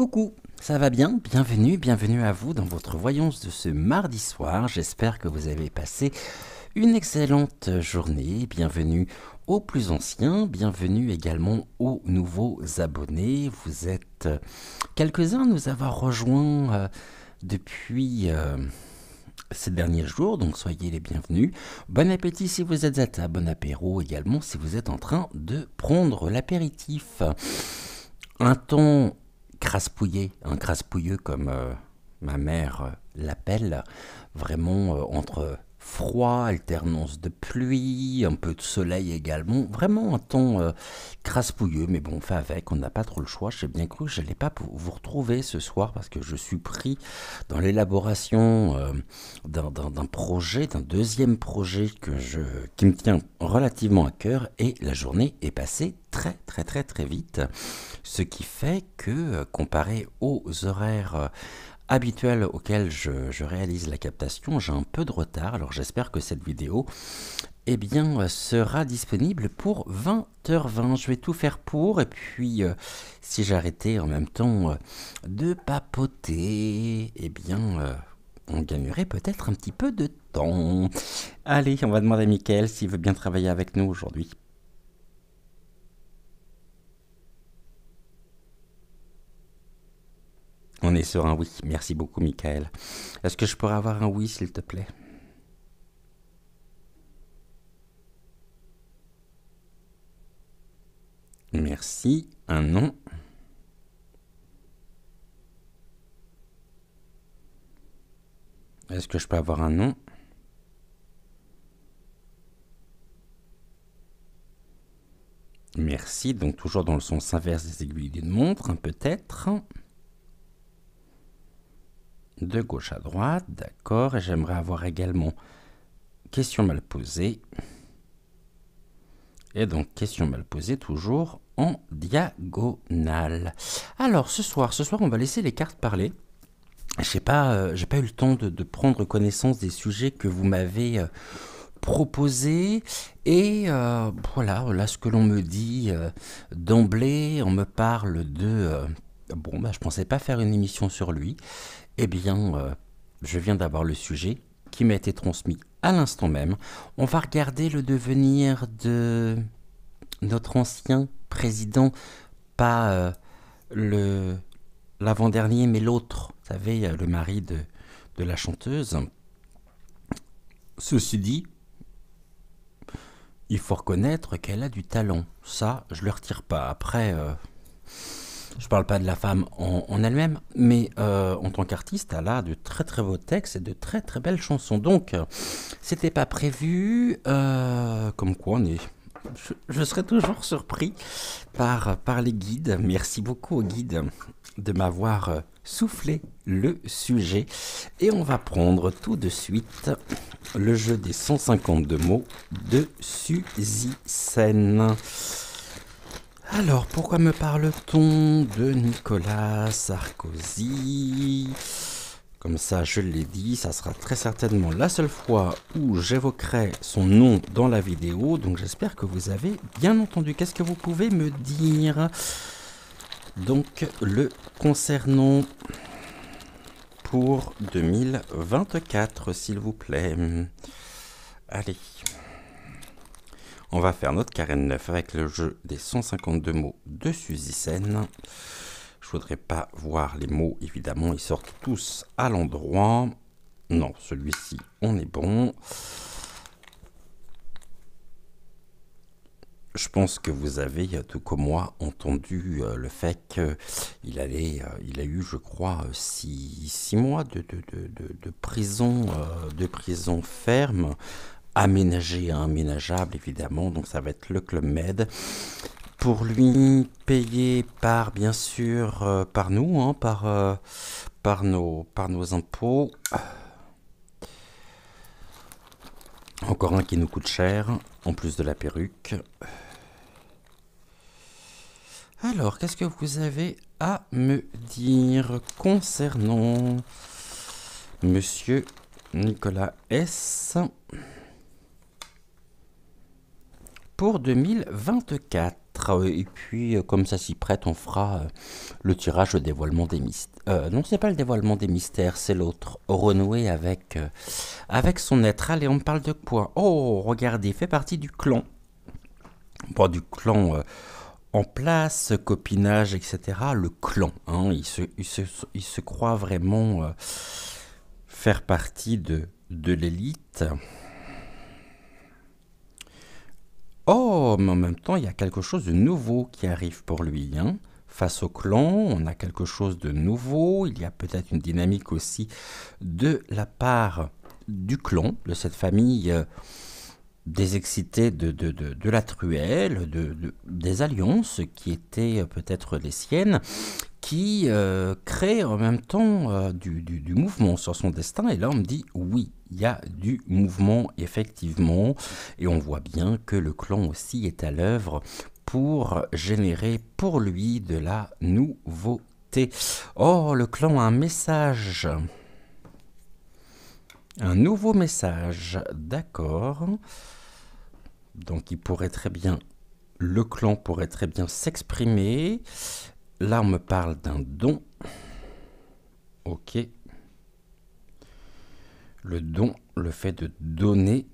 Coucou, ça va bien? Bienvenue à vous dans votre voyance de ce mardi soir. J'espère que vous avez passé une excellente journée. Bienvenue aux plus anciens, bienvenue également aux nouveaux abonnés. Vous êtes quelques-uns à nous avoir rejoints depuis ces derniers jours, donc soyez les bienvenus. Bon appétit si vous êtes à table, bon apéro également si vous êtes en train de prendre l'apéritif. Un temps craspouilleux comme ma mère l'appelle, vraiment entre froid, alternance de pluie, un peu de soleil également, vraiment un temps craspouilleux, mais bon, on fait avec, on n'a pas trop le choix. J'ai bien cru que je n'allais pas vous retrouver ce soir parce que je suis pris dans l'élaboration d'un projet, d'un deuxième projet qui me tient relativement à cœur, et la journée est passée très vite, ce qui fait que comparé aux horaires habituel auquel je réalise la captation, j'ai un peu de retard. Alors j'espère que cette vidéo sera disponible pour 20h20. Je vais tout faire pour, et puis si j'arrêtais en même temps de papoter, on gagnerait peut-être un petit peu de temps. Allez, on va demander à Mickaël s'il veut bien travailler avec nous aujourd'hui. On est sur un oui. Merci beaucoup, Mickaël. Est-ce que je pourrais avoir un oui, s'il te plaît? Merci. Un non. Est-ce que je peux avoir un non? Merci. Donc toujours dans le sens inverse des aiguilles d'une montre, peut-être. De gauche à droite, d'accord. Et j'aimerais avoir également question mal posée. Et donc question mal posée toujours en diagonale. Alors ce soir, on va laisser les cartes parler. J'ai pas eu le temps de prendre connaissance des sujets que vous m'avez proposés. Et voilà, là ce que l'on me dit d'emblée, on me parle de... je pensais pas faire une émission sur lui. Je viens d'avoir le sujet qui m'a été transmis à l'instant même. On va regarder le devenir de notre ancien président, pas l'avant-dernier, mais l'autre, vous savez, le mari de la chanteuse. Ceci dit, il faut reconnaître qu'elle a du talent. Ça, je ne le retire pas. Après... je parle pas de la femme en elle-même, mais en tant qu'artiste, elle a de très beaux textes et de très belles chansons. Donc, c'était pas prévu. Comme quoi, je serais toujours surpris par les guides. Merci beaucoup aux guides de m'avoir soufflé le sujet. Et on va prendre tout de suite le jeu des 152 mots de Suzy Sen. Alors, pourquoi me parle-t-on de Nicolas Sarkozy? Comme ça, je l'ai dit, ça sera très certainement la seule fois où j'évoquerai son nom dans la vidéo. Donc, j'espère que vous avez bien entendu. Qu'est-ce que vous pouvez me dire donc le concernant pour 2024, s'il vous plaît? Allez. On va faire notre carré de 9 avec le jeu des 152 mots de Suzy Sen. Je voudrais pas voir les mots, évidemment, ils sortent tous à l'endroit. Non, celui-ci, on est bon. Je pense que vous avez, tout comme moi, entendu le fait qu'il a eu, je crois, 6 mois de prison ferme. Aménagé et aménageable, évidemment, donc ça va être le Club Med. Pour lui, payé par, bien sûr, par nous, par nos impôts. Encore un qui nous coûte cher, en plus de la perruque. Alors, qu'est-ce que vous avez à me dire concernant Monsieur Nicolas S. pour 2024. Et puis, comme ça s'y prête, on fera le tirage, le dévoilement des mystères. Non, c'est pas le dévoilement des mystères, c'est l'autre. Renouer avec son être. Allez, on me parle de quoi? Oh, regardez, il fait partie du clan. Bon, du clan en place, copinage, etc. Le clan, hein, il se croit vraiment faire partie de l'élite. Oh, mais en même temps, il y a quelque chose de nouveau qui arrive pour lui, hein. Face au clan, on a quelque chose de nouveau. Il y a peut-être une dynamique aussi de la part du clan, de cette famille des excités de la truelle, des alliances qui étaient peut-être les siennes, qui crée en même temps du mouvement sur son destin. Et là, on me dit oui, il y a du mouvement, effectivement. Et on voit bien que le clan aussi est à l'œuvre pour générer pour lui de la nouveauté. Oh, le clan a un message. Un nouveau message. D'accord. Donc, il pourrait très bien... Le clan pourrait très bien s'exprimer. Là, on me parle d'un don. Ok. Le don, le fait de donner.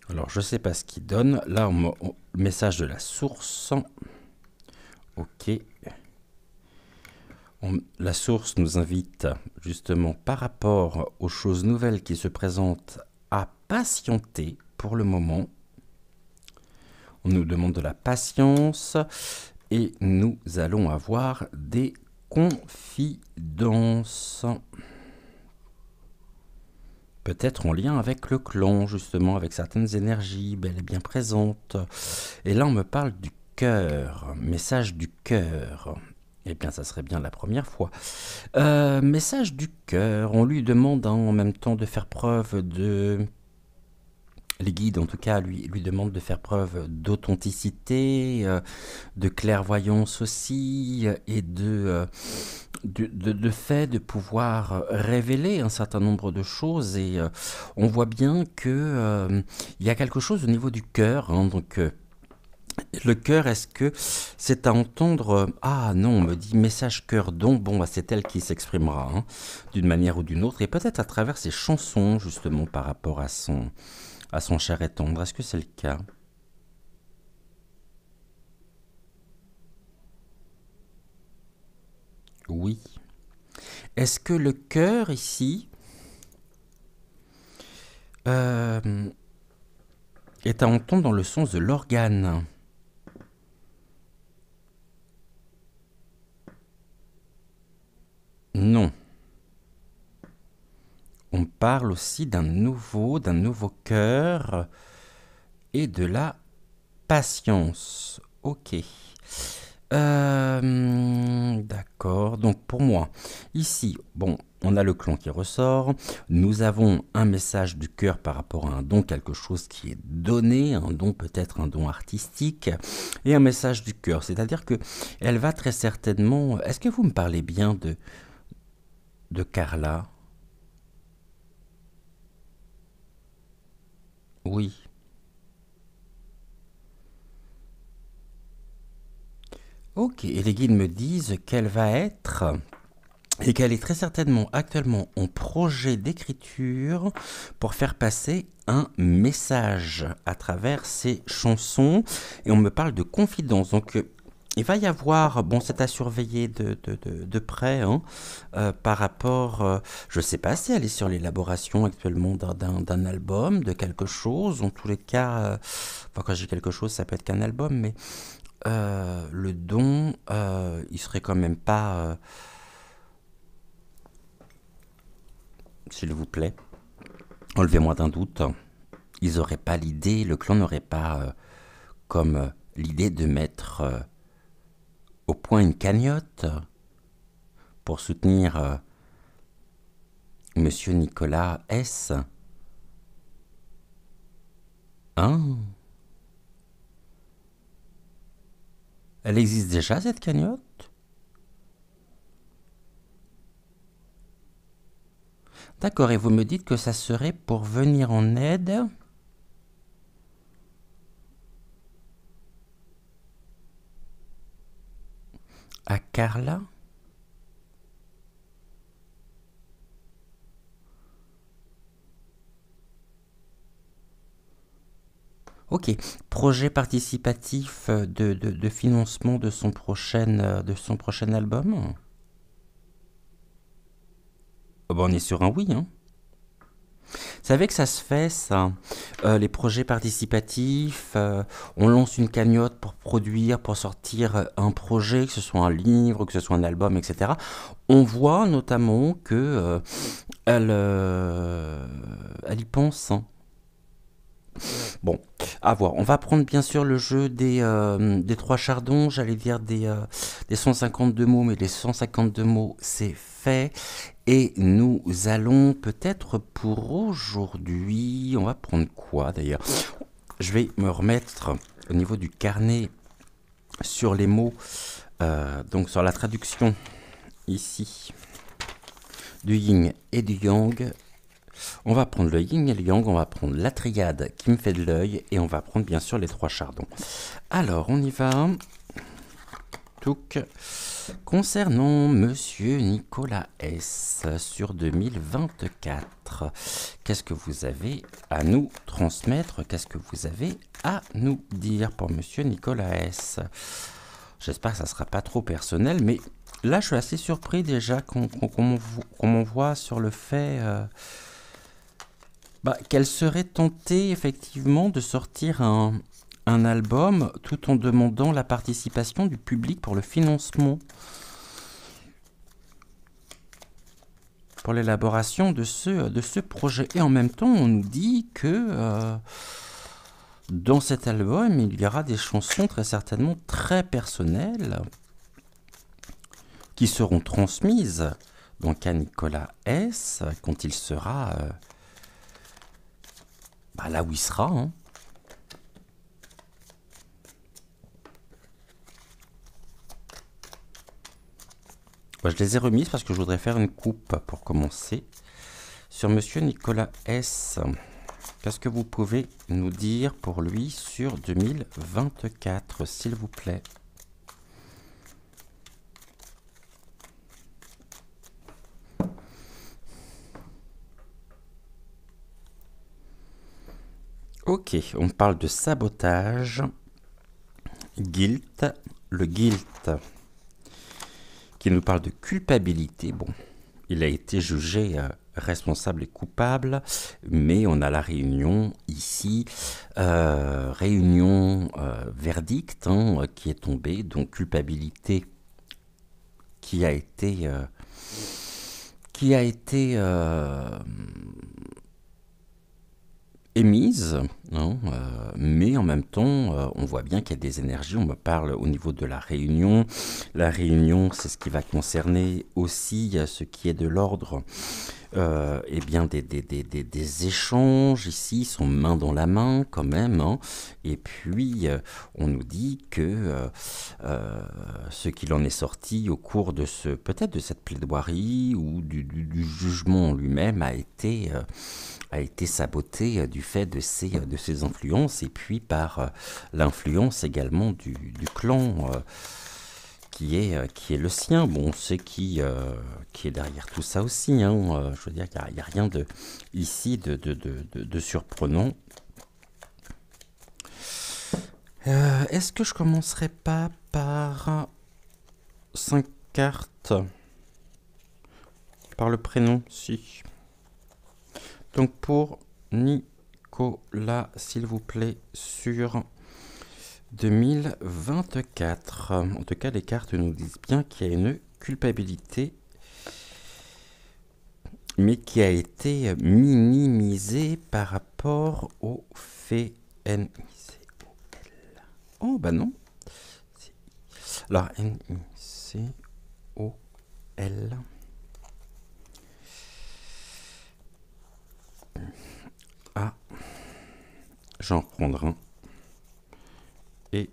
Alors, je ne sais pas ce qu'il donne. Là, le message de la source. Ok. La source nous invite, justement, par rapport aux choses nouvelles qui se présentent, à patienter pour le moment. On nous demande de la patience. Et nous allons avoir des confidences. Peut-être en lien avec le clan, justement, avec certaines énergies bel et bien présentes. Et là, on me parle du cœur, message du cœur. Eh bien, ça serait bien la première fois. Message du cœur, on lui demande en même temps de faire preuve de... Les guides, en tout cas, lui demandent de faire preuve d'authenticité, de clairvoyance aussi, et de fait de pouvoir révéler un certain nombre de choses. Et on voit bien que il y a quelque chose au niveau du cœur. Hein, donc, le cœur, est-ce que c'est à entendre... Ah non, on me dit message cœur don. Bon, bah, c'est elle qui s'exprimera, hein, d'une manière ou d'une autre. Et peut-être à travers ses chansons, justement, par rapport à son cher et tendre. Est-ce que c'est le cas? Oui. Est-ce que le cœur, ici, est à entendre dans le sens de l'organe? Non. On parle aussi d'un nouveau cœur et de la patience. Ok. D'accord. Donc pour moi, ici, bon, on a le clan qui ressort. Nous avons un message du cœur par rapport à un don, quelque chose qui est donné, un don peut-être un don artistique, et un message du cœur. C'est-à-dire que elle va très certainement... Est-ce que vous me parlez bien de Carla? Oui. Ok, et les guides me disent qu'elle va être, et qu'elle est très certainement actuellement en projet d'écriture pour faire passer un message à travers ses chansons. Et on me parle de confidence. Donc, il va y avoir, bon, c'est à surveiller de près, hein, par rapport, je ne sais pas si elle est sur l'élaboration actuellement d'un album, de quelque chose. En tous les cas, enfin, quand je dis quelque chose, ça peut être qu'un album, mais le don, il serait quand même pas, s'il vous plaît, enlevez-moi d'un doute, ils n'auraient pas l'idée, le clan n'aurait pas comme l'idée de mettre au point une cagnotte pour soutenir Monsieur Nicolas S. Hein? Elle existe déjà, cette cagnotte? D'accord, et vous me dites que ça serait pour venir en aide à Carla. Ok, projet participatif de financement de son prochain album. Oh bah, on est sur un oui, hein. Vous savez que ça se fait, ça, les projets participatifs, on lance une cagnotte pour produire, pour sortir un projet, que ce soit un livre, que ce soit un album, etc. On voit notamment que elle y pense, hein. Bon, à voir. On va prendre bien sûr le jeu des trois chardons, j'allais dire des 152 mots, mais les 152 mots, c'est fait. Et nous allons peut-être pour aujourd'hui, on va prendre quoi d'ailleurs? Je vais me remettre au niveau du carnet sur les mots, donc sur la traduction ici du yin et du yang. On va prendre le yin et le yang, on va prendre la triade qui me fait de l'œil et on va prendre bien sûr les trois chardons. Alors on y va. Touc. Concernant Monsieur Nicolas S. sur 2024, qu'est-ce que vous avez à nous transmettre? Qu'est-ce que vous avez à nous dire pour Monsieur Nicolas S? J'espère que ça ne sera pas trop personnel, mais là je suis assez surpris déjà qu'on m'envoie sur le fait qu'elle serait tentée effectivement de sortir un album tout en demandant la participation du public pour le financement, pour l'élaboration de ce projet. Et en même temps, on nous dit que dans cet album, il y aura des chansons très certainement très personnelles qui seront transmises donc à Nicolas S. quand il sera là où il sera, hein. Je les ai remises parce que je voudrais faire une coupe pour commencer. Sur Monsieur Nicolas S. Qu'est-ce que vous pouvez nous dire pour lui sur 2024, s'il vous plaît? Ok, on parle de sabotage, guilt, le guilt qui nous parle de culpabilité. Bon, il a été jugé responsable et coupable, mais on a la réunion ici, réunion verdict qui est tombée, donc culpabilité qui a été émise, mais en même temps, on voit bien qu'il y a des énergies. On me parle au niveau de la réunion. La réunion, c'est ce qui va concerner aussi ce qui est de l'ordre des échanges. Ici, ils sont main dans la main quand même, hein. Et puis, on nous dit que ce qu'il en est sorti au cours de peut-être de cette plaidoirie ou du jugement en lui-même a été saboté du fait de ses influences et puis par l'influence également du clan qui est le sien. Bon, on sait qui est derrière tout ça aussi, hein. Je veux dire qu'il n'y a rien ici de surprenant. Est-ce que je commencerai pas par 5 cartes par le prénom? Si. Donc pour Nicolas, s'il vous plaît, sur 2024. En tout cas, les cartes nous disent bien qu'il y a une culpabilité, mais qui a été minimisée par rapport au fait NICOL. Oh, bah non. Alors, NICOL. Ah, j'en prendrai un. Et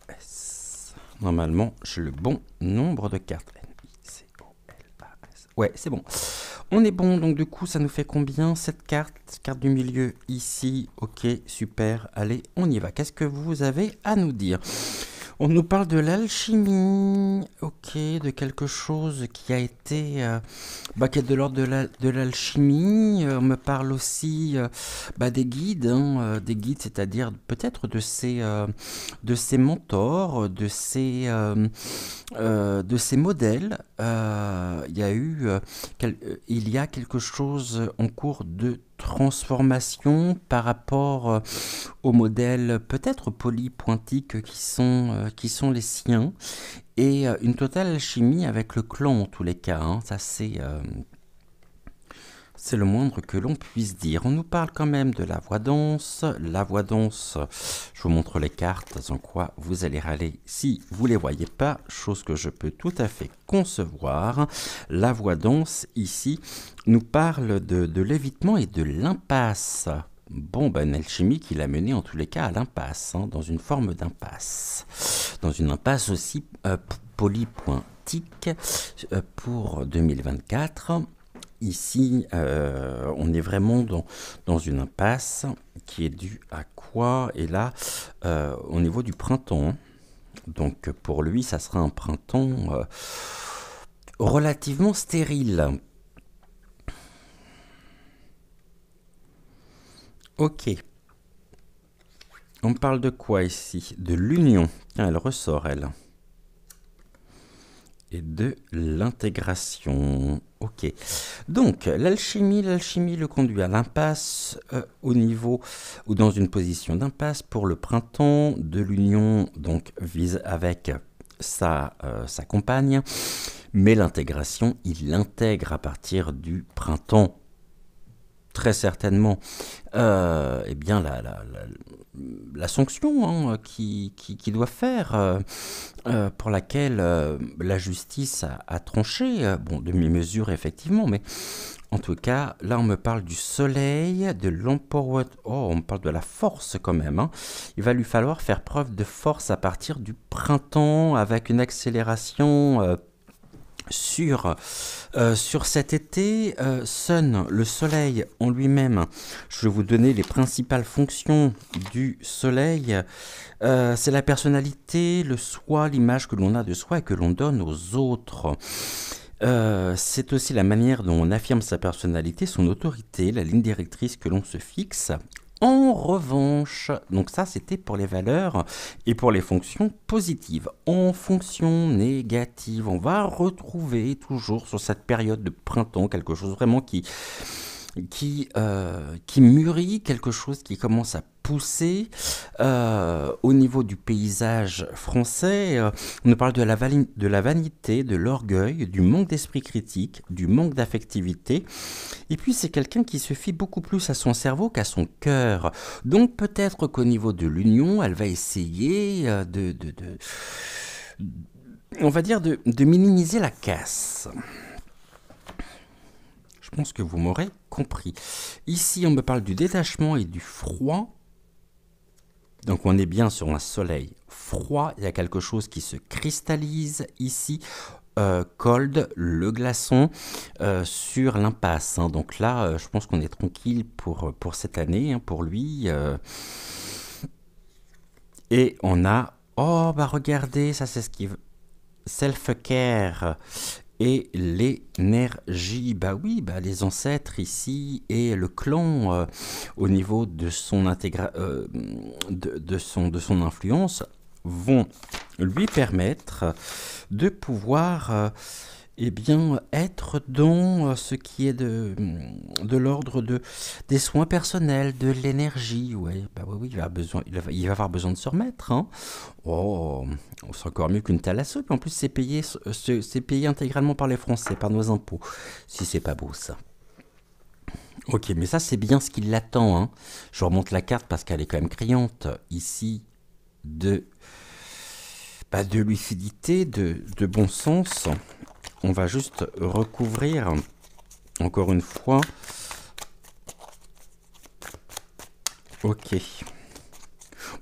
S. Normalement, j'ai le bon nombre de cartes. NICOLAS. Ouais, c'est bon. On est bon, donc du coup, ça nous fait combien? 7 cartes, carte du milieu ici. Ok, super. Allez, on y va. Qu'est-ce que vous avez à nous dire? On nous parle de l'alchimie, ok, de quelque chose qui a été, qui est de l'ordre de l'alchimie. On me parle aussi des guides, hein, des guides, c'est-à-dire peut-être de ses mentors, de ses modèles. Il y a quelque chose en cours de transformation par rapport aux modèles peut-être polypointiques qui sont les siens, et une totale alchimie avec le clan en tous les cas, hein. Ça c'est le moindre que l'on puisse dire. On nous parle quand même de la voix danse. La voix danse, je vous montre les cartes en quoi vous allez râler si vous ne les voyez pas, chose que je peux tout à fait concevoir. La voix danse ici nous parle de l'évitement et de l'impasse. Bon, une alchimie qui l'a mené en tous les cas à l'impasse, hein, dans une forme d'impasse. Dans une impasse aussi polypointique pour 2024. Ici, on est vraiment dans une impasse qui est due à quoi? Et là, au niveau du printemps, donc pour lui, ça sera un printemps relativement stérile. Ok. On parle de quoi ici? De l'union. Elle ressort, elle. Et de l'intégration. Ok. Donc, l'alchimie le conduit à l'impasse au niveau ou dans une position d'impasse pour le printemps. De l'union, donc, vise avec sa compagne. Mais l'intégration, il l'intègre à partir du printemps. Très certainement, la sanction, hein, qui doit faire, pour laquelle la justice a tranché, demi-mesure effectivement, mais en tout cas, là on me parle du soleil, de l'empower, on me parle de la force quand même, hein. Il va lui falloir faire preuve de force à partir du printemps avec une accélération sur cet été. Sun, le soleil en lui-même, je vais vous donner les principales fonctions du soleil. C'est la personnalité, le soi, l'image que l'on a de soi et que l'on donne aux autres. C'est aussi la manière dont on affirme sa personnalité, son autorité, la ligne directrice que l'on se fixe. En revanche, donc ça c'était pour les valeurs et pour les fonctions positives. En fonction négative, on va retrouver toujours sur cette période de printemps quelque chose vraiment qui mûrit, quelque chose qui commence à pousser au niveau du paysage français. On nous parle de la vanité, de l'orgueil, du manque d'esprit critique, du manque d'affectivité. Et puis c'est quelqu'un qui se fie beaucoup plus à son cerveau qu'à son cœur. Donc peut-être qu'au niveau de l'union, elle va essayer on va dire de minimiser la casse. Je pense que vous m'aurez compris. Ici, on me parle du détachement et du froid. Donc on est bien sur un soleil froid. Il y a quelque chose qui se cristallise ici. Cold, le glaçon, sur l'impasse, hein. Donc là, je pense qu'on est tranquille pour cette année, hein, pour lui. Et on a... Oh, regardez, ça c'est ce qui... Self-care et l'énergie. Oui, les ancêtres ici et le clan au niveau de son de son influence vont lui permettre de pouvoir être dans ce qui est de l'ordre des soins personnels, de l'énergie. Oui, il va avoir besoin de se remettre, hein. Oh, c'est encore mieux qu'une thalasso. Puis en plus, c'est payé intégralement par les Français, par nos impôts. Si c'est pas beau, ça. Ok, mais ça, c'est bien ce qui l'attend, hein. Je remonte la carte parce qu'elle est quand même criante. Ici, de lucidité, de bon sens. On va juste recouvrir, encore une fois. Ok.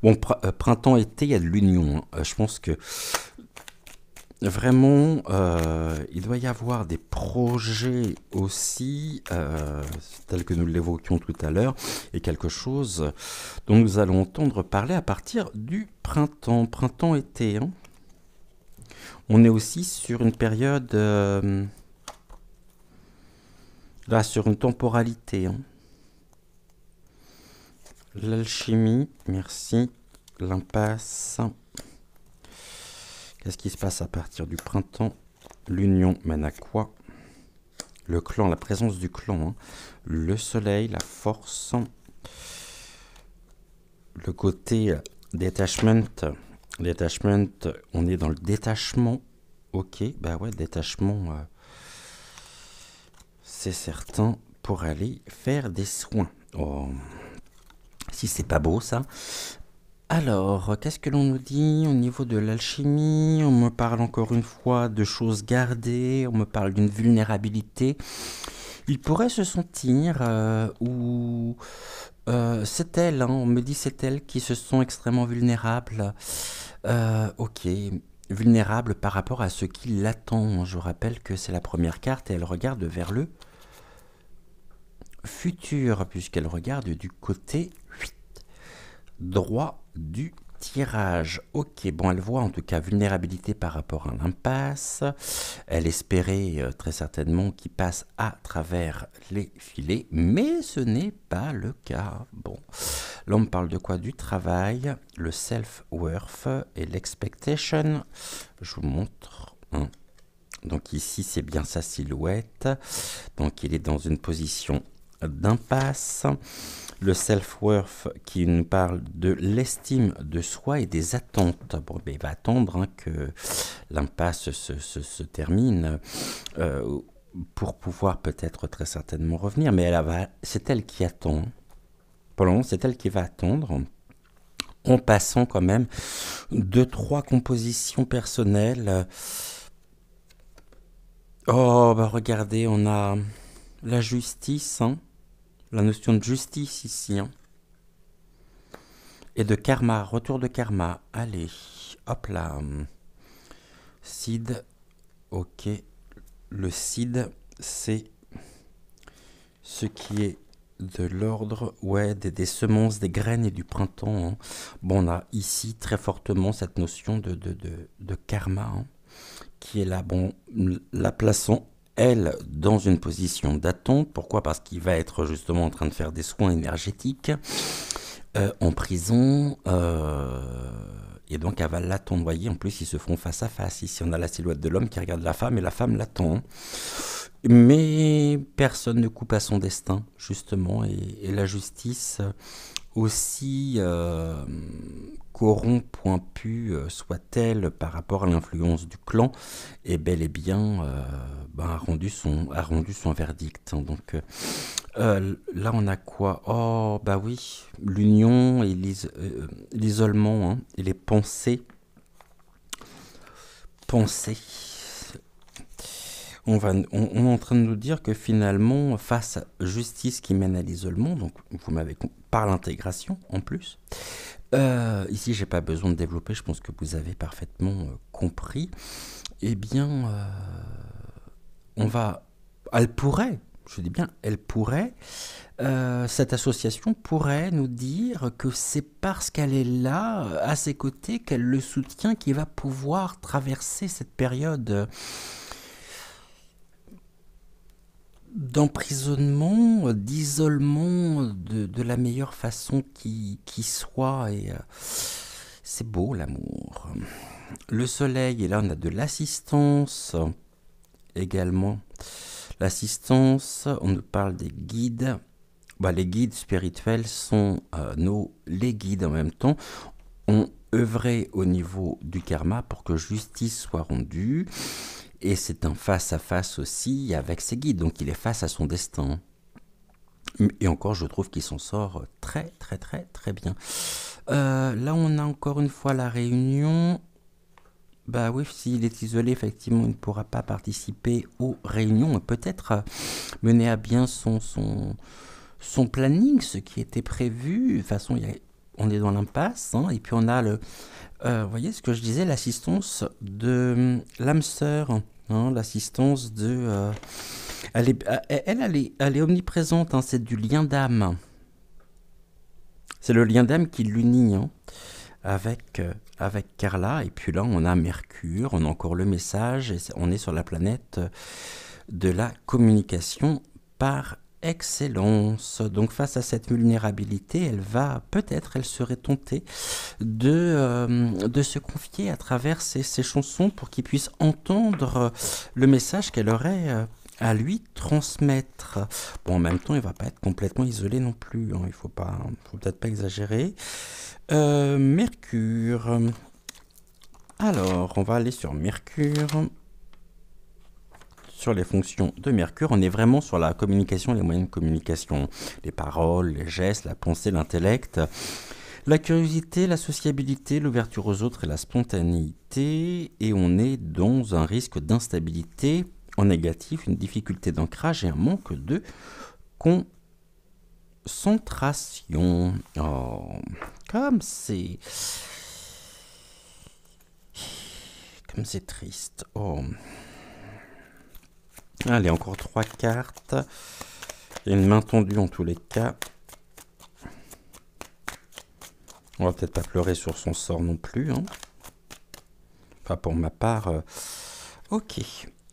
Bon, printemps-été, il y a de l'union, hein. Je pense que vraiment, il doit y avoir des projets aussi, tels que nous l'évoquions tout à l'heure, et quelque chose dont nous allons entendre parler à partir du printemps, printemps-été. Hein. On est aussi sur une période, là, sur une temporalité. Hein. L'alchimie, merci. L'impasse. Qu'est-ce qui se passe à partir du printemps? L'union mène à quoi? Le clan, la présence du clan. Hein. Le soleil, la force. Le côté détachement. Détachement, on est dans le détachement. Ok, bah ouais, détachement, c'est certain, pour aller faire des soins. Oh, si c'est pas beau ça. Alors, qu'est-ce que l'on nous dit au niveau de l'alchimie? On me parle encore une fois de choses gardées, on me parle d'une vulnérabilité. Il pourrait se sentir, ou c'est elle, hein, on me dit c'est elle qui se sent extrêmement vulnérables. Ok, vulnérable par rapport à ce qui l'attend. Je rappelle que c'est la première carte et elle regarde vers le futur, puisqu'elle regarde du côté droit du tirage. Ok, bon, elle voit en tout cas vulnérabilité par rapport à l'impasse. Elle espérait très certainement qu'il passe à travers les filets, mais ce n'est pas le cas. Bon, l'homme parle de quoi? Du travail, le self-worth et l'expectation. Je vous montre. Hein. Donc ici, c'est bien sa silhouette. Donc il est dans une position d'impasse. Le self-worth qui nous parle de l'estime de soi et des attentes. Bon, ben, il va attendre hein, que l'impasse se termine pour pouvoir peut-être très certainement revenir. Mais c'est elle qui attend. Pour le moment, c'est elle qui va attendre. En passant quand même 2-3 compositions personnelles. Oh, bah regardez, on a la justice, hein. La notion de justice ici. Hein. Et de karma, retour de karma. Allez, hop là. Seed, ok. Le seed, c'est ce qui est de l'ordre, ouais, des semences, des graines et du printemps. Hein. Bon, on a ici très fortement cette notion de karma, hein, qui est là. Bon, la plaçant elle, dans une position d'attente. Pourquoi? Parce qu'il va être justement en train de faire des soins énergétiques en prison. Et donc, elle va l'attendre. Vous voyez, en plus, ils se font face à face. Ici, on a la silhouette de l'homme qui regarde la femme et la femme l'attend. Mais personne ne coupe à son destin, justement. Et la justice, aussi corrompue soit-elle par rapport à l'influence du clan, est bel et bien a rendu son verdict. Donc là, on a quoi? Oh, bah oui, l'union et l'isolement hein, et les pensées. On est en train de nous dire que finalement, face à justice qui mène à l'isolement, donc vous m'avez par l'intégration en plus, ici j'ai pas besoin de développer, je pense que vous avez parfaitement compris, eh bien, elle pourrait, je dis bien, elle pourrait, cette association pourrait nous dire que c'est parce qu'elle est là, à ses côtés, qu'elle le soutient, qu'il va pouvoir traverser cette période d'emprisonnement, d'isolement de la meilleure façon qui soit. Et c'est beau l'amour. Le soleil, et là on a de l'assistance également. L'assistance, on nous parle des guides. Bah, les guides spirituels sont les guides en même temps. On œuvrait au niveau du karma pour que justice soit rendue. Et c'est un face-à-face aussi avec ses guides, donc il est face à son destin. Et encore, je trouve qu'il s'en sort très, très, très, très bien. Là, on a encore une fois la réunion. Bah oui, s'il est isolé, effectivement, il ne pourra pas participer aux réunions et peut-être mener à bien son planning, ce qui était prévu. De toute façon, il y a on est dans l'impasse, hein, et puis on a le, vous voyez ce que je disais, l'assistance de l'âme sœur, hein, l'assistance de, elle est omniprésente, hein, c'est du lien d'âme. C'est le lien d'âme qui l'unit, hein, avec Carla. Et puis là, on a Mercure, on a encore le message, et on est sur la planète de la communication par excellence. Donc face à cette vulnérabilité, elle serait tentée de se confier à travers ses chansons pour qu'il puisse entendre le message qu'elle aurait à lui transmettre. Bon, en même temps, il va pas être complètement isolé non plus, hein. Faut peut-être pas exagérer. Mercure. Alors, on va aller sur Mercure. Sur les fonctions de Mercure, on est vraiment sur la communication, les moyens de communication, les paroles, les gestes, la pensée, l'intellect, la curiosité, la sociabilité, l'ouverture aux autres et la spontanéité. Et on est dans un risque d'instabilité en négatif, une difficulté d'ancrage et un manque de concentration. Oh, comme c'est triste. Oh. Allez, encore 3 cartes. Il y a une main tendue en tous les cas. On va peut-être pas pleurer sur son sort non plus, hein. Enfin, pour ma part. Ok.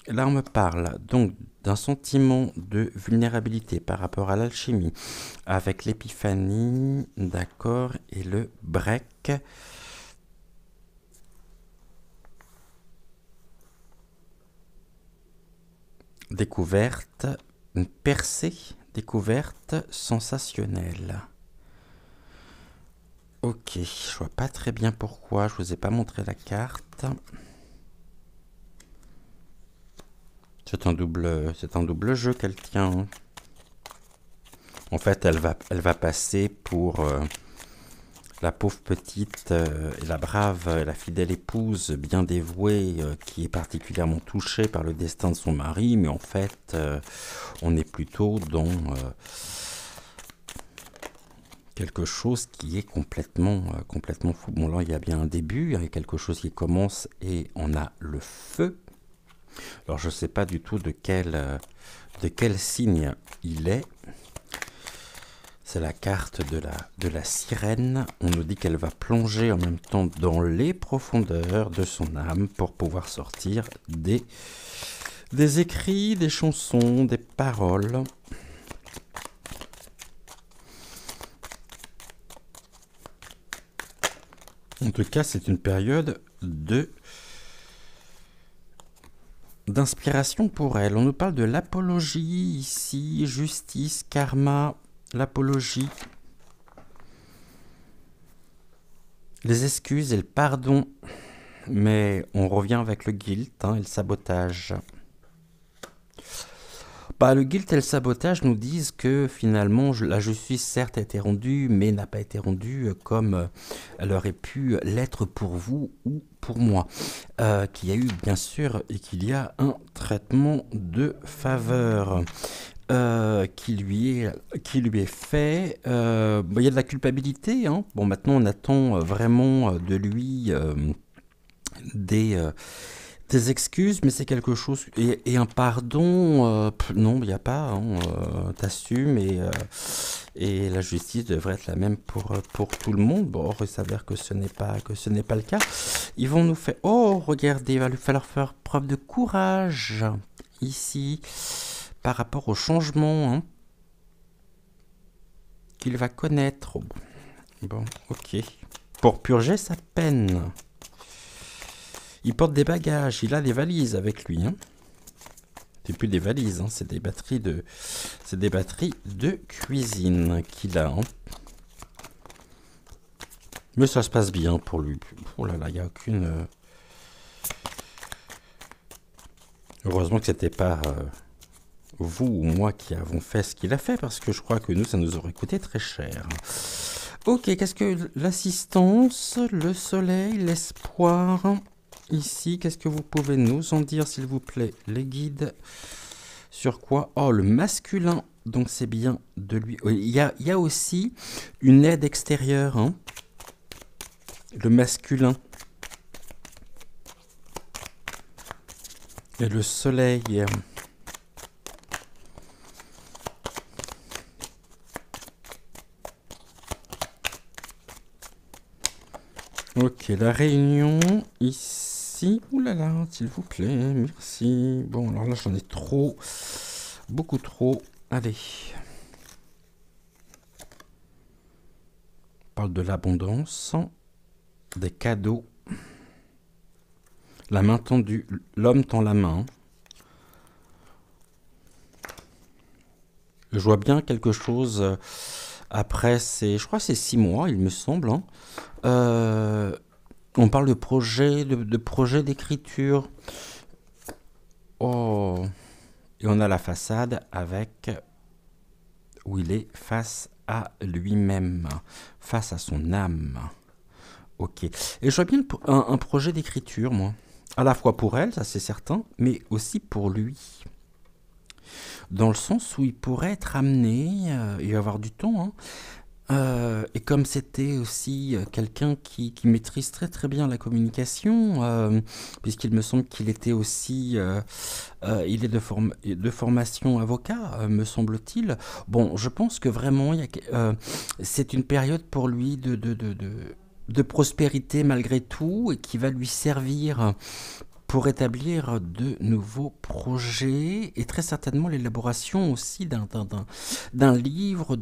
Là, on me parle donc d'un sentiment de vulnérabilité par rapport à l'alchimie, avec l'épiphanie, d'accord, et le break. Découverte, une percée, découverte sensationnelle. Ok, je vois pas très bien pourquoi, je vous ai pas montré la carte. C'est un double jeu qu'elle tient. En fait, elle va passer pour la pauvre petite et la brave, la fidèle épouse bien dévouée qui est particulièrement touchée par le destin de son mari, mais en fait, on est plutôt dans quelque chose qui est complètement fou. Bon, là, il y a bien un début, il y a quelque chose qui commence et on a le feu. Alors, je ne sais pas du tout de quel signe il est. C'est la carte de la sirène. On nous dit qu'elle va plonger en même temps dans les profondeurs de son âme pour pouvoir sortir des écrits, des chansons, des paroles. En tout cas, c'est une période d'inspiration pour elle. On nous parle de l'apologie ici, justice, karma, l'apologie, les excuses et le pardon. Mais on revient avec le guilt, hein, et le sabotage. Le guilt et le sabotage nous disent que finalement la justice certes a été rendue, mais n'a pas été rendue comme elle aurait pu l'être pour vous ou pour moi. Qu'il y a eu bien sûr et qu'il y a un traitement de faveur qui lui est fait. Il y a de la culpabilité, hein. Bon, maintenant on attend vraiment de lui des excuses, mais c'est quelque chose, et un pardon, non, il n'y a pas, hein, t'assumes, et la justice devrait être la même pour tout le monde. Bon, il s'avère que ce n'est pas le cas. Ils vont nous faire, oh, regardez, il va lui falloir faire preuve de courage, ici, par rapport au changement, hein, qu'il va connaître. Bon, ok. Pour purger sa peine. Il porte des bagages, il a des valises avec lui, hein. C'est plus des valises, hein, c'est des batteries de cuisine qu'il a, hein. Mais ça se passe bien pour lui. Oh là là, il n'y a aucune... Heureusement que c'était pas vous ou moi qui avons fait ce qu'il a fait, parce que je crois que nous, ça nous aurait coûté très cher. Ok, qu'est-ce que l'assistance, le soleil, l'espoir... Ici, qu'est-ce que vous pouvez nous en dire, s'il vous plaît, les guides? Sur quoi? Oh, le masculin Donc c'est bien de lui... Oui, il y a aussi une aide extérieure, hein, le masculin. Et le soleil. Ok, la réunion ici. Ouh là là, s'il vous plaît, merci. Bon, alors là, j'en ai trop. Beaucoup trop. Allez. On parle de l'abondance, des cadeaux. La main tendue, l'homme tend la main. Je vois bien quelque chose après, je crois que c'est 6 mois, il me semble, hein. On parle de projet d'écriture. Oh, et on a la façade avec où il est face à lui-même, face à son âme. Ok. Et je vois bien un projet d'écriture, moi. À la fois pour elle, ça c'est certain, mais aussi pour lui. Dans le sens où il pourrait être amené, il va avoir du temps, hein. Et comme c'était aussi quelqu'un qui maîtrise très très bien la communication, puisqu'il me semble qu'il était aussi, il est de formation avocat, me semble-t-il. Bon, je pense que vraiment, c'est une période pour lui de prospérité malgré tout et qui va lui servir pour établir de nouveaux projets et très certainement l'élaboration aussi d'un livre.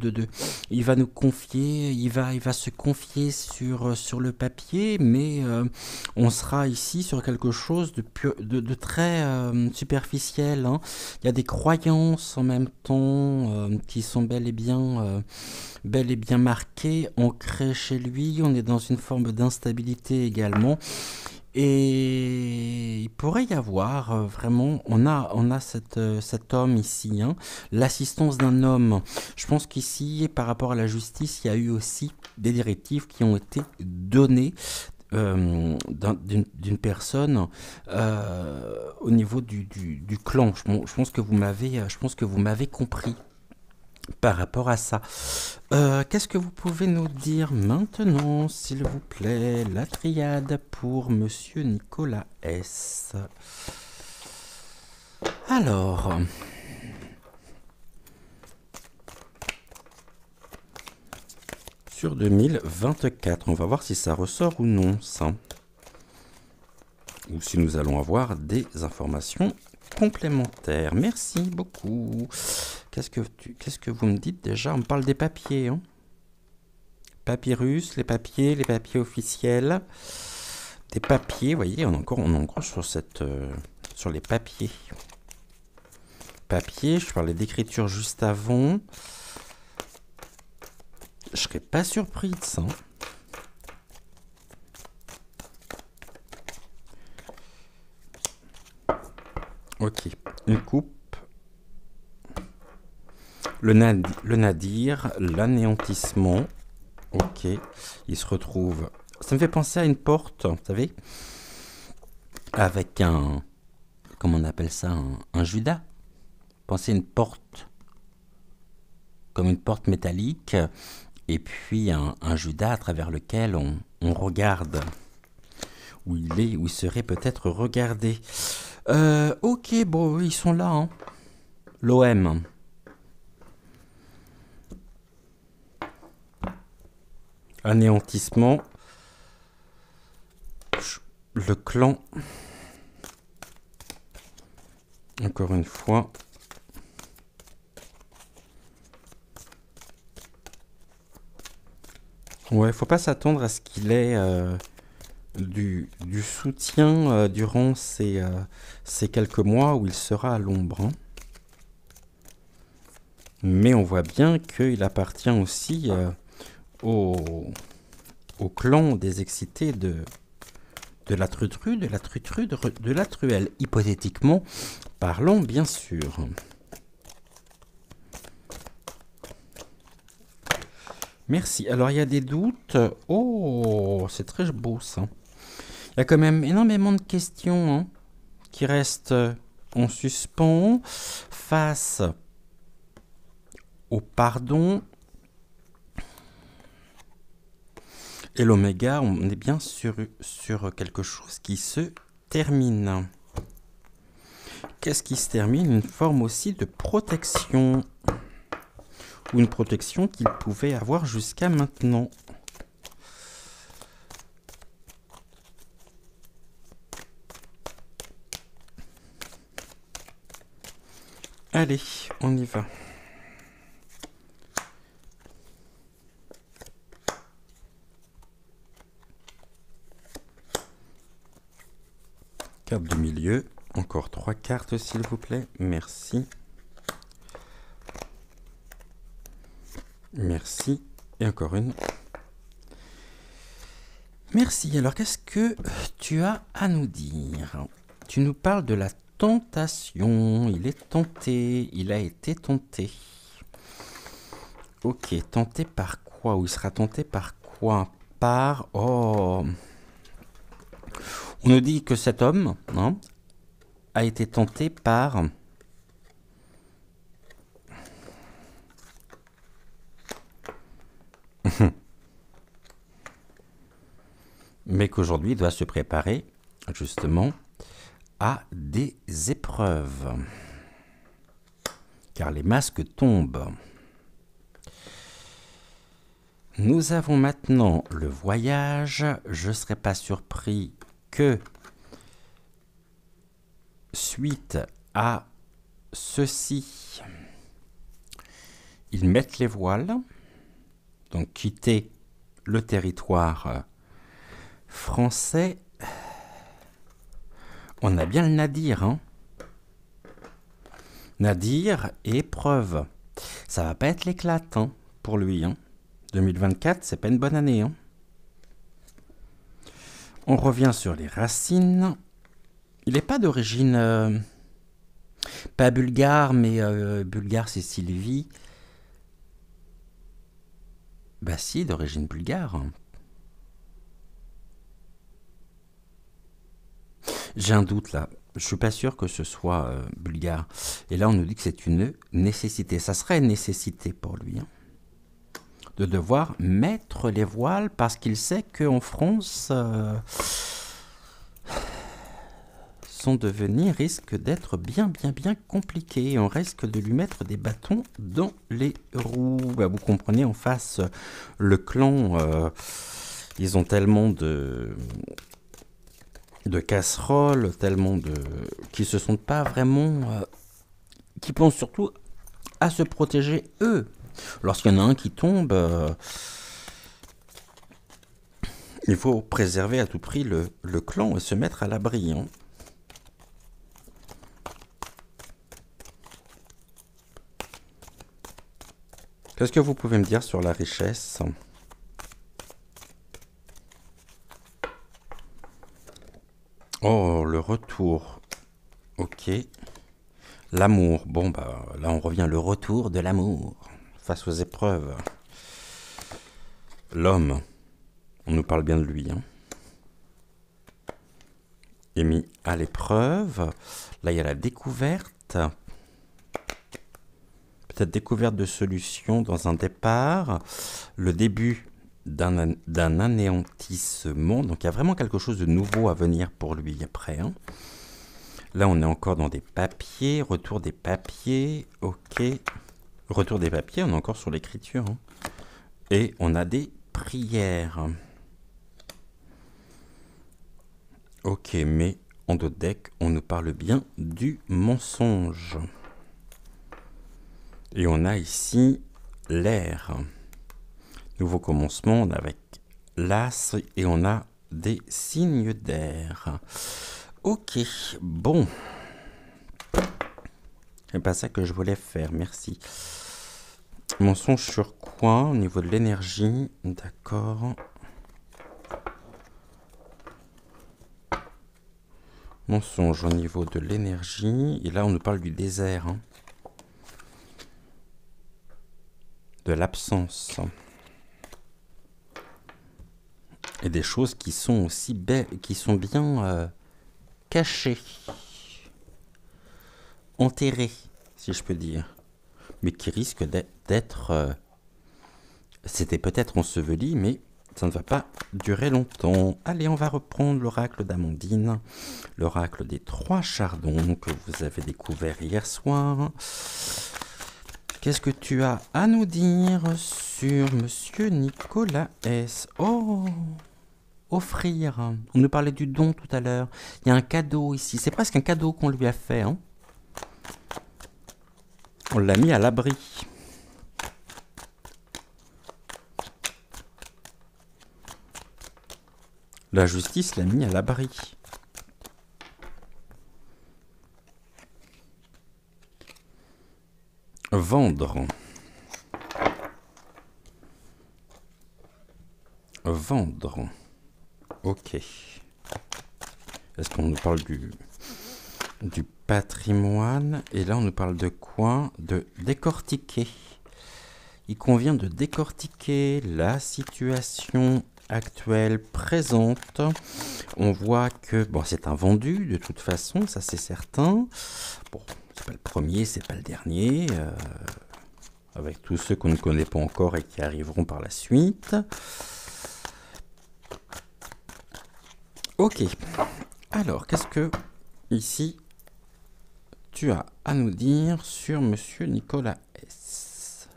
Il va nous confier, il va se confier sur le papier, mais on sera ici sur quelque chose de très superficiel, hein. Il y a des croyances en même temps qui sont bel et bien marquées, ancrées chez lui. On est dans une forme d'instabilité également. Et il pourrait y avoir vraiment, on a cet homme ici, hein, l'assistance d'un homme. Je pense qu'ici, par rapport à la justice, il y a eu aussi des directives qui ont été données d'une personne au niveau du clan. Je pense que vous m'avez compris par rapport à ça. Qu'est-ce que vous pouvez nous dire maintenant, s'il vous plaît, la triade pour Monsieur Nicolas S. Alors, sur 2024, on va voir si ça ressort ou non, ça. Ou si nous allons avoir des informations complémentaires. Merci beaucoup. Qu'est-ce que vous me dites déjà? On me parle des papiers, hein. Papyrus, les papiers officiels. Des papiers, vous voyez, on est encore sur les papiers. Papier, je parlais d'écriture juste avant. Je serais pas surpris de ça. Ok, une coupe. Le nadir, l'anéantissement. Ok, il se retrouve. Ça me fait penser à une porte, vous savez, avec comment on appelle ça, un Judas. Pensez à une porte, comme une porte métallique, et puis un Judas à travers lequel on regarde, où il serait peut-être regardé. Ok, bon, ils sont là, hein. L'OM. Anéantissement. Le clan. Encore une fois. Ouais, faut pas s'attendre à ce qu'il ait du soutien durant ces quelques mois où il sera à l'ombre, hein. Mais on voit bien qu'il appartient aussi au clan des excités de la trutru, de la truelle. Hypothétiquement parlons, bien sûr. Merci. Alors, il y a des doutes. Oh, c'est très beau, ça. Il y a quand même énormément de questions, hein, qui restent en suspens face au pardon. Et l'oméga, on est bien sur quelque chose qui se termine. Qu'est-ce qui se termine? Une forme aussi de protection. Ou une protection qu'il pouvait avoir jusqu'à maintenant. Allez, on y va. Carte de milieu. Encore 3 cartes, s'il vous plaît. Merci. Merci. Et encore une. Merci. Alors, qu'est-ce que tu as à nous dire? Tu nous parles de la tentation. Il est tenté. Il a été tenté. Ok. Tenté par quoi? Ou il sera tenté par quoi? Par... Oh... On nous dit que cet homme a été tenté par... mais qu'aujourd'hui il doit se préparer justement à des épreuves. Car les masques tombent. Nous avons maintenant le voyage. Je ne serais pas surpris que, suite à ceci, ils mettent les voiles, donc quitter le territoire français. On a bien le nadir, hein. Nadir et épreuve. Ça va pas être l'éclate pour lui. 2024, c'est pas une bonne année. On revient sur les racines. Il n'est pas d'origine... pas bulgare, mais bulgare, c'est Sylvie. Bah si, d'origine bulgare. J'ai un doute là. Je suis pas sûr que ce soit bulgare. Et là, on nous dit que c'est une nécessité. Ça serait une nécessité pour lui. De devoir mettre les voiles parce qu'il sait qu'en France, son devenir risque d'être bien compliqué. On risque de lui mettre des bâtons dans les roues. Bah, vous comprenez, en face, le clan, ils ont tellement de casseroles, tellement de... qui se sentent pas vraiment... qui pensent surtout à se protéger eux. Lorsqu'il y en a un qui tombe, il faut préserver à tout prix le clan et se mettre à l'abri. Qu'est-ce que vous pouvez me dire sur la richesse? Oh, le retour. Ok. L'amour. Bon, bah là, on revient. Le retour de l'amour face aux épreuves. L'homme. On nous parle bien de lui. Est mis à l'épreuve. Là, il y a la découverte. Peut-être découverte de solutions dans un départ. Le début d'un anéantissement. Donc, il y a vraiment quelque chose de nouveau à venir pour lui après. Là, on est encore dans des papiers. Retour des papiers. Ok. Retour des papiers. On est encore sur l'écriture. Et on a des prières. Ok, mais en d'autres decks, on nous parle bien du mensonge. Et on a ici l'air. Nouveau commencement, on a avec l'as et on a des signes d'air. Ok, bon. C'est pas ça que je voulais faire, merci. Mensonge sur quoi? Au niveau de l'énergie, d'accord. Mensonge au niveau de l'énergie. Et là, on nous parle du désert. De l'absence. Et des choses qui sont aussi belles, qui sont bien cachées. Enterrées, si je peux dire. mais qui risque d'être... C'était peut-être enseveli, mais ça ne va pas durer longtemps. Allez, on va reprendre l'oracle d'Amandine, l'oracle des 3 chardons que vous avez découvert hier soir. Qu'est-ce que tu as à nous dire sur Monsieur Nicolas S? Oh, offrir. On nous parlait du don tout à l'heure. Il y a un cadeau ici. C'est presque un cadeau qu'on lui a fait. Hein, on l'a mis à l'abri. La justice l'a mis à l'abri. Vendre. Vendre. Ok. Est-ce qu'on nous parle du patrimoine? Et là, on nous parle de quoi? De décortiquer. Il convient de décortiquer la situation actuelle, présente. On voit que bon, c'est un vendu de toute façon, ça c'est certain. Bon, c'est pas le premier, c'est pas le dernier. Avec tous ceux qu'on ne connaît pas encore et qui arriveront par la suite. Ok. Alors, qu'est-ce que ici tu as à nous dire sur Monsieur Nicolas S?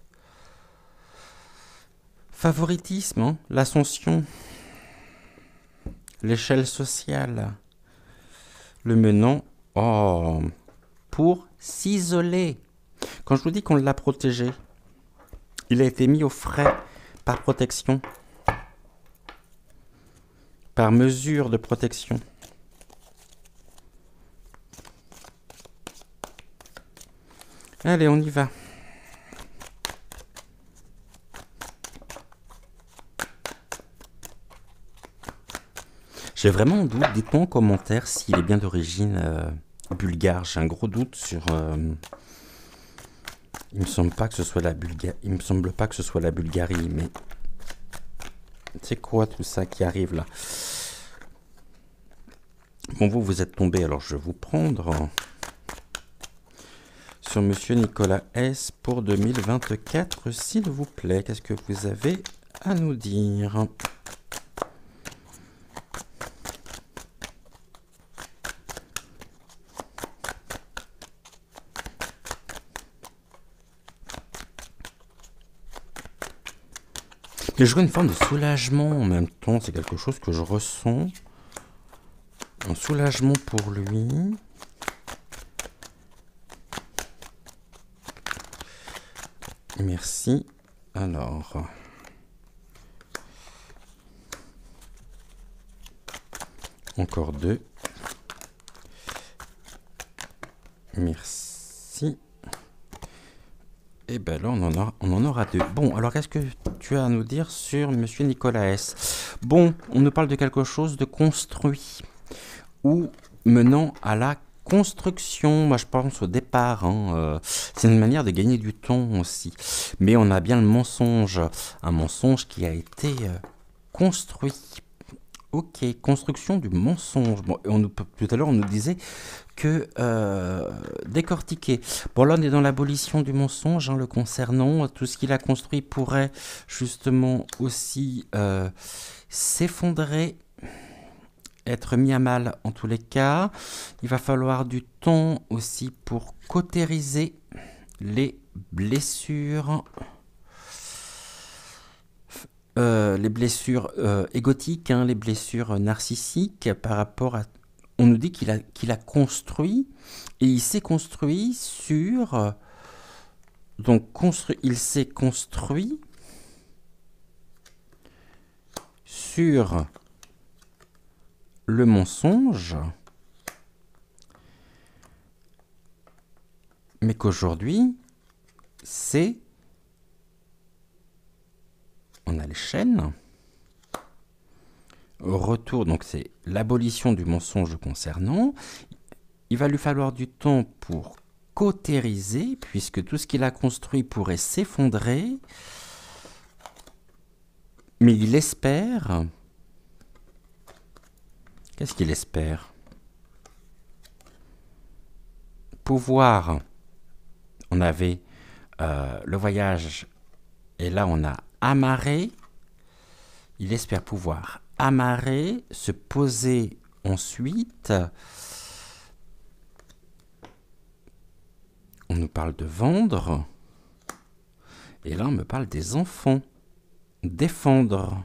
Favoritisme, hein, l'ascension, l'échelle sociale, le menant pour s'isoler. Quand je vous dis qu'on l'a protégé, il a été mis au frais par protection, par mesure de protection. Allez, on y va. J'ai vraiment un doute. Dites-moi en commentaire s'il est bien d'origine bulgare. J'ai un gros doute sur... Il me semble pas que ce soit la Bulgarie. Il me semble pas que ce soit la Bulgarie, mais c'est quoi tout ça qui arrive là? Bon, vous êtes tombé, alors je vais vous prendre sur Monsieur Nicolas S pour 2024, s'il vous plaît. Qu'est-ce que vous avez à nous dire? Et je vois une forme de soulagement en même temps, c'est quelque chose que je ressens. Un soulagement pour lui. Merci. Alors. Encore 2. Merci. Et ben là, on en aura 2. Bon, alors qu'est-ce que tu as à nous dire sur Monsieur Nicolas S? Bon, on nous parle de quelque chose de construit ou menant à la construction. Moi, je pense au départ. Hein, c'est une manière de gagner du temps aussi. Mais on a bien le mensonge. Un mensonge qui a été construit. Ok, construction du mensonge. Bon, tout à l'heure, on nous disait que décortiquer. Bon, là, on est dans l'abolition du mensonge, hein, le concernant. Tout ce qu'il a construit pourrait justement aussi s'effondrer, être mis à mal en tous les cas. Il va falloir du temps aussi pour cautériser les blessures. Les blessures égotiques, hein, les blessures narcissiques par rapport à... On nous dit qu'il a construit, et il s'est construit sur... il s'est construit sur le mensonge, mais qu'aujourd'hui, c'est... On a les chaînes. Retour, donc c'est l'abolition du mensonge concernant. Il va lui falloir du temps pour cautériser, puisque tout ce qu'il a construit pourrait s'effondrer. Mais il espère... Qu'est-ce qu'il espère? Pouvoir... On avait le voyage. Et là, on a amarré. Il espère pouvoir amarrer, se poser ensuite. On nous parle de vendre. Et là, on me parle des enfants. Défendre.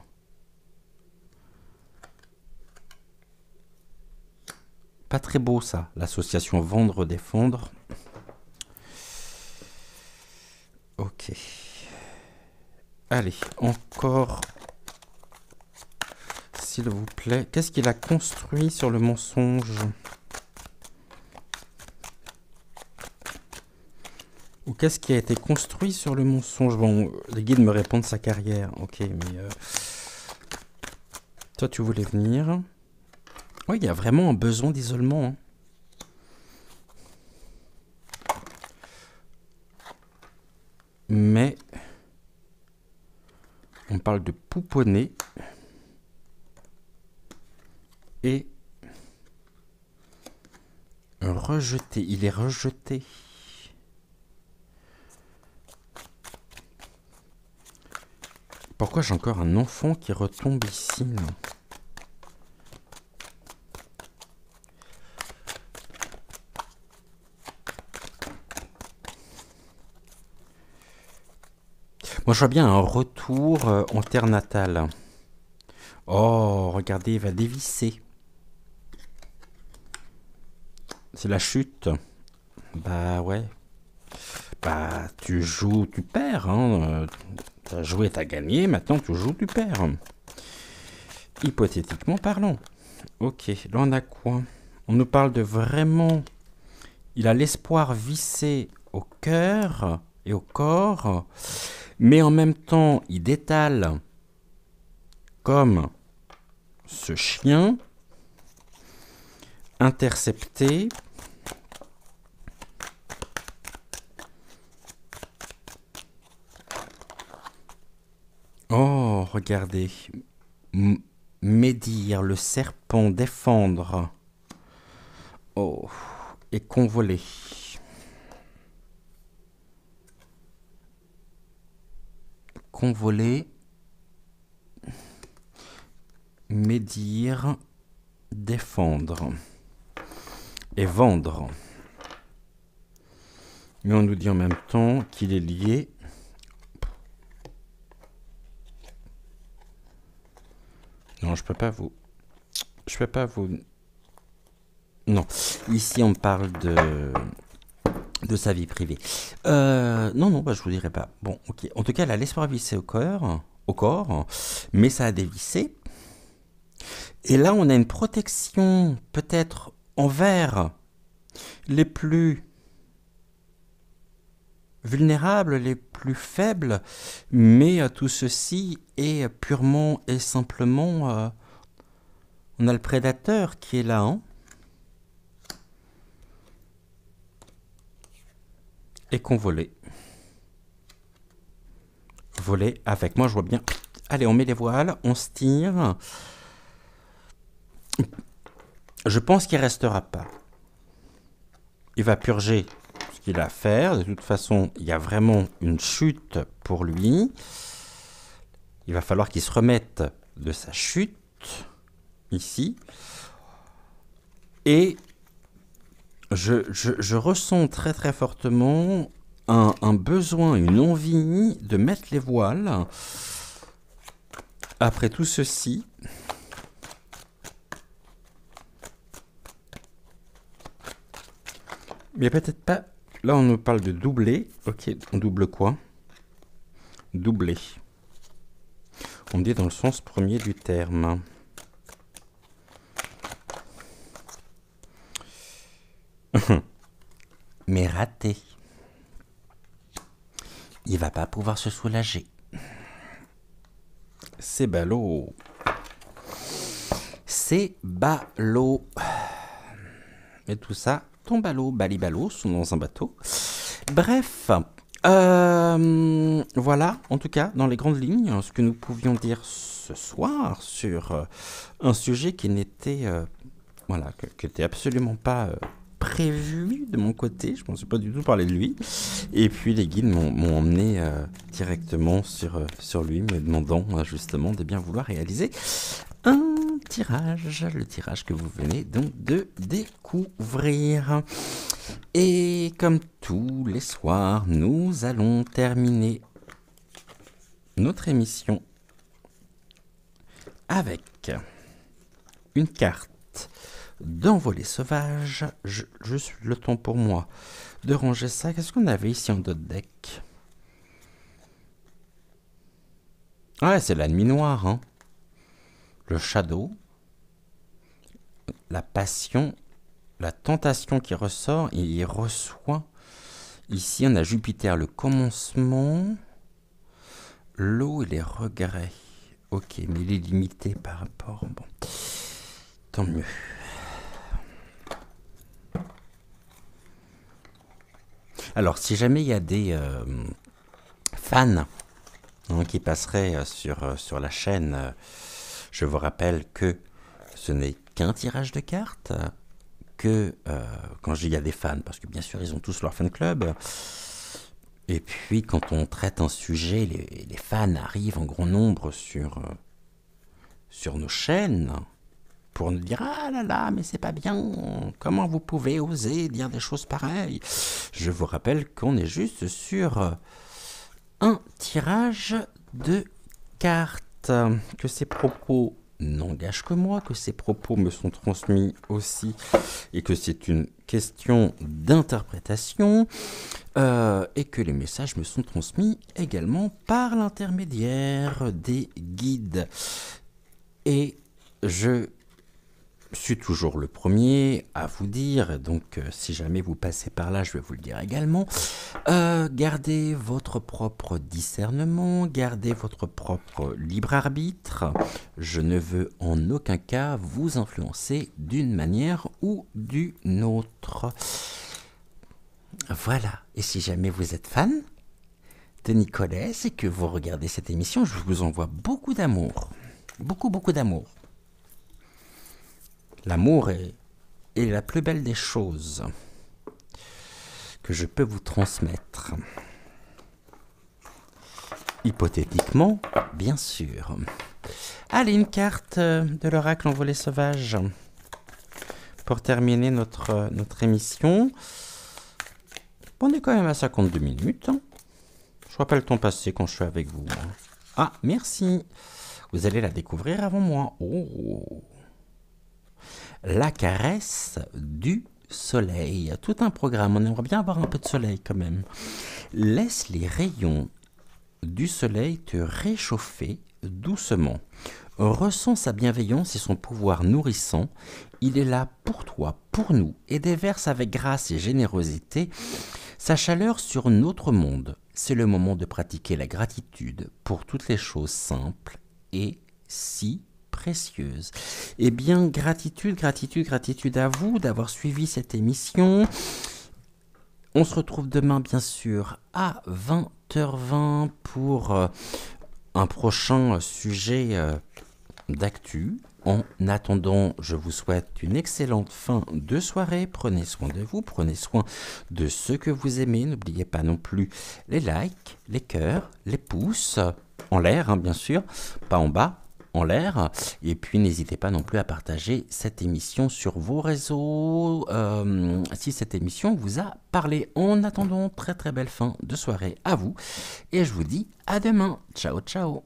Pas très beau ça, l'association vendre, défendre. Ok. Allez, encore, s'il vous plaît. Qu'est-ce qu'il a construit sur le mensonge? Ou qu'est-ce qui a été construit sur le mensonge? Bon, les guides me répondent sa carrière. Ok, mais... toi, tu voulais venir. Oui, il y a vraiment un besoin d'isolement. Hein. Mais... on parle de pouponner. Et... rejeté. Il est rejeté. Pourquoi j'ai encore un enfant qui retombe ici là? Moi, je vois bien un retour en terre natale. Oh, regardez, il va dévisser. C'est la chute. Bah ouais. Bah, tu joues, tu perds. Hein. T'as joué, t'as gagné. Maintenant, tu joues, tu perds. Hypothétiquement parlant. Ok, là, on a quoi? On nous parle de vraiment... il a l'espoir vissé au cœur et au corps... mais en même temps, il détale comme ce chien intercepté. Oh, regardez. Médire, le serpent, défendre. Oh, et convoler. Convoler, médire, défendre et vendre. Mais on nous dit en même temps qu'il est lié. Non, je peux pas vous... Non, ici on parle de sa vie privée. Non, bah, je vous dirai pas. Bon, ok. En tout cas, elle a l'espoir vissé au corps, mais ça a dévissé. Et là, on a une protection, peut-être envers les plus vulnérables, les plus faibles, mais tout ceci est purement et simplement... on a le prédateur qui est là, hein. Et qu'on volait. Voler avec. Moi, je vois bien. Allez, on met les voiles, on se tire. Je pense qu'il ne restera pas. Il va purger ce qu'il a à faire. De toute façon, il y a vraiment une chute pour lui. Il va falloir qu'il se remette de sa chute. Ici. Et... Je ressens très très fortement un besoin, une envie de mettre les voiles. Après tout ceci, mais peut-être pas. Là, on nous parle de doubler. Ok, on double quoi? Doubler. On dit dans le sens premier du terme. Mais raté. Il va pas pouvoir se soulager. C'est ballot. C'est ballot. Et tout ça tombe à l'eau. Bali-ballot sont dans un bateau. Bref. Voilà, en tout cas, dans les grandes lignes, ce que nous pouvions dire ce soir sur un sujet qui n'était... voilà, qui n'était absolument pas prévu de mon côté. Je ne pensais pas du tout parler de lui. Et puis les guides m'ont emmené directement sur lui, me demandant justement de bien vouloir réaliser un tirage, le tirage que vous venez donc de découvrir. Et comme tous les soirs, nous allons terminer notre émission avec une carte d'envolée sauvage. Juste le temps pour moi de ranger ça. Qu'est-ce qu'on avait ici en d'autres deck? Ouais, c'est la nuit noire, hein. Le shadow, la passion, la tentation qui ressort et il reçoit. Ici, on a Jupiter, le commencement, l'eau et les regrets. Ok, mais il est limité par rapport... Bon, tant mieux. Alors, si jamais il y a des fans qui passeraient sur la chaîne, je vous rappelle que ce n'est qu'un tirage de cartes, que quand je dis il y a des fans, parce que bien sûr ils ont tous leur fan club, et puis quand on traite un sujet, les fans arrivent en grand nombre sur nos chaînes pour nous dire « Ah là là, mais c'est pas bien, comment vous pouvez oser dire des choses pareilles ?» Je vous rappelle qu'on est juste sur un tirage de cartes, que ces propos n'engagent que moi, que ces propos me sont transmis aussi, et que c'est une question d'interprétation, et que les messages me sont transmis également par l'intermédiaire des guides. Et je suis toujours le premier à vous dire, donc si jamais vous passez par là, je vais vous le dire également, gardez votre propre discernement, gardez votre propre libre arbitre. Je ne veux en aucun cas vous influencer d'une manière ou d'une autre. Voilà, et si jamais vous êtes fan de Nicolas et que vous regardez cette émission, je vous envoie beaucoup d'amour, beaucoup d'amour. L'amour est la plus belle des choses que je peux vous transmettre. Hypothétiquement, bien sûr. Allez, une carte de l'oracle envolée sauvage pour terminer notre émission. On est quand même à 52 minutes. Je vois pas le temps passer quand je suis avec vous. Ah, merci. Vous allez la découvrir avant moi. Oh. La caresse du soleil. Tout un programme. On aimerait bien avoir un peu de soleil quand même. Laisse les rayons du soleil te réchauffer doucement. Ressens sa bienveillance et son pouvoir nourrissant. Il est là pour toi, pour nous, et déverse avec grâce et générosité sa chaleur sur notre monde. C'est le moment de pratiquer la gratitude pour toutes les choses simples et si précieuses. Eh bien, gratitude à vous d'avoir suivi cette émission. On se retrouve demain, bien sûr, à 20h20 pour un prochain sujet d'actu. En attendant, je vous souhaite une excellente fin de soirée. Prenez soin de vous, prenez soin de ceux que vous aimez. N'oubliez pas non plus les likes, les cœurs, les pouces, en l'air, bien sûr, pas en bas. En l'air, et puis n'hésitez pas non plus à partager cette émission sur vos réseaux si cette émission vous a parlé. En attendant, très belle fin de soirée à vous et je vous dis à demain. Ciao.